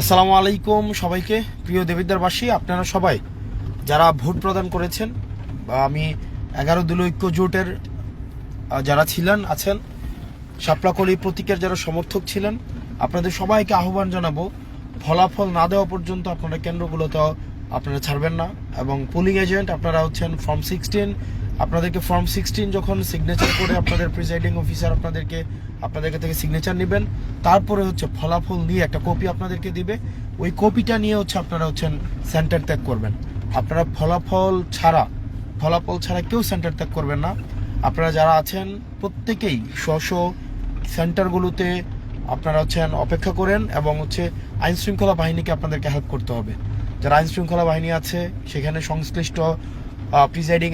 আসসালামু আলাইকুম সবাইকে। প্রিয় দেবিদ্বারবাসী, আপনারা সবাই যারা ভোট প্রদান করেছেন বা আমি 11 দলীয় ঐক্য জোটের যারা আছেন, শাপলাকলি প্রতীকের যারা সমর্থক ছিলেন, আপনাদের সবাইকে আহ্বান জানাবো, ফলাফল না দেওয়া পর্যন্ত আপনারা কেন্দ্রগুলোতে আপনারা ছাড়বেন না। এবং পোলিং এজেন্ট আপনারা হচ্ছেন ফর্ম 16, আপনাদেরকে ফর্ম 16 যখন সিগনেচার করে আপনাদের প্রিসাইডিং অফিসার আপনাদের থেকে সিগনেচার নেবেন, তারপরে হচ্ছে ফলাফল নিয়ে একটা কপি আপনাদেরকে দিবে। ওই কপিটা নিয়ে হচ্ছে আপনারা সেন্টার ত্যাগ করবেন। আপনারা ফলাফল ছাড়া কেউ সেন্টার ত্যাগ করবেন না। আপনারা যারা আছেন প্রত্যেকেই স্ব সেন্টারগুলোতে আপনারা অপেক্ষা করেন এবং আইন শৃঙ্খলা বাহিনীকে আপনাদেরকে হেল্প করতে হবে। যারা আইন শৃঙ্খলা বাহিনী আছে সেখানে সংশ্লিষ্ট প্রিসাইডিং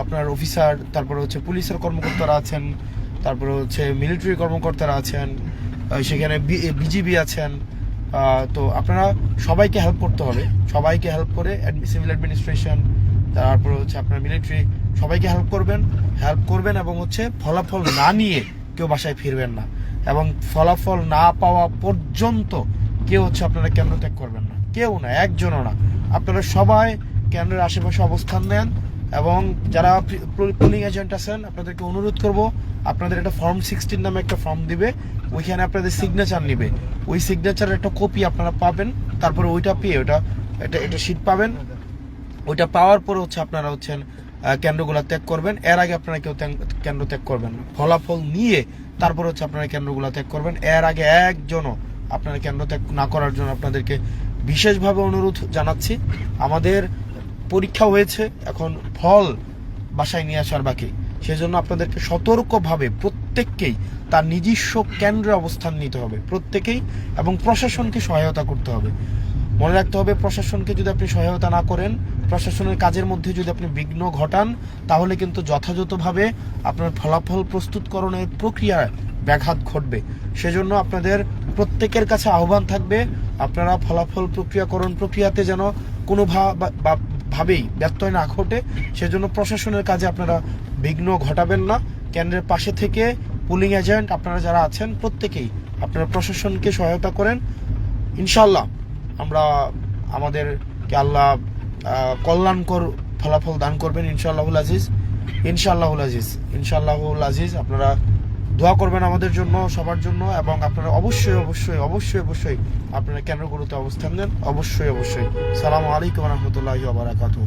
আপনার অফিসার, তারপরে পুলিশের কর্মকর্তারা আছেন, তারপরে মিলিটারি কর্মকর্তারা আছেন, সেখানে বিজিবি আছেন। তো আপনারা সবাইকে হেল্প করতে হবে, সবাইকে হেল্প করে সিভিল অ্যাডমিনিস্ট্রেশন, তারপরে আপনার মিলিটারি, সবাইকে হেল্প করবেন এবং ফলাফল না নিয়ে কেউ বাসায় ফিরবেন না। এবং ফলাফল না পাওয়া পর্যন্ত কেউ আপনারা কেন্দ্র ত্যাগ করবেন না, কেউ না, একজনও না। আপনারা সবাই কেন্দ্রের আশেপাশে অবস্থান নেন। এবং যারা পোলিং এজেন্ট আছেন আপনাদেরকে অনুরোধ করব, আপনাদের একটা ফর্ম 16 নামে একটা ফর্ম দিবে, ওইখানে আপনাদের সিগনেচার নিবে। ওই সিগনেচারের একটা কপি আপনারা পাবেন, তারপরে ওইটা পেয়ে এটা শীট পাবেন। ওইটা পাওয়ার পরে আপনারা কেন্দ্রগুলো ত্যাগ করবেন। এর আগে আপনারা কেউ কেন্দ্র ত্যাগ করবেন না। ফলাফল নিয়ে তারপর আপনারা কেন্দ্রগুলো ত্যাগ করবেন। এর আগে একজনও আপনারা কেন্দ্র ত্যাগ না করার জন্য আপনাদেরকে বিশেষভাবে অনুরোধ জানাচ্ছি। আমাদের পরীক্ষা হয়েছে, এখন ফল বাসায় নিয়ে আসার বাকি। সেজন্য আপনাদেরকে সতর্কভাবে প্রত্যেককেই তার নিজস্ব কেন্দ্রে অবস্থান নিতে হবে, প্রত্যেকেই, এবং প্রশাসনকে সহায়তা করতে হবে। মনে রাখতে হবে, প্রশাসনকে যদি আপনি সহায়তা না করেন, প্রশাসনের কাজের মধ্যে যদি আপনি বিঘ্ন ঘটান, তাহলে কিন্তু যথাযথভাবে আপনার ফলাফল প্রস্তুতকরণের প্রক্রিয়ায় ব্যাঘাত ঘটবে। সেজন্য আপনাদের প্রত্যেকের কাছে আহ্বান থাকবে, আপনারা ফলাফল প্রক্রিয়াতে যেন কোনোভাবেই ব্যত্যয় না ঘটে, সেজন্য প্রশাসনের কাজে আপনারা বিঘ্ন ঘটাবেন না। কেন্দ্রের পাশে থেকে পুলিং এজেন্ট আপনারা যারা আছেন প্রত্যেকেই আপনারা প্রশাসনকে সহায়তা করেন। ইনশাল্লাহ আমাদেরকে আল্লাহ কল্যাণকর ফলাফল দান করবেন ইনশাআল্লাহুল আজিজ। আপনারা দোয়া করবেন আমাদের জন্য, সবার জন্য। এবং আপনারা অবশ্যই আপনারা কেন্দ্রগুলোতে অবস্থান নেন, অবশ্যই। সালামু আলাইকুম ওয়া রাহমাতুল্লাহি ওয়া বারাকাতুহু।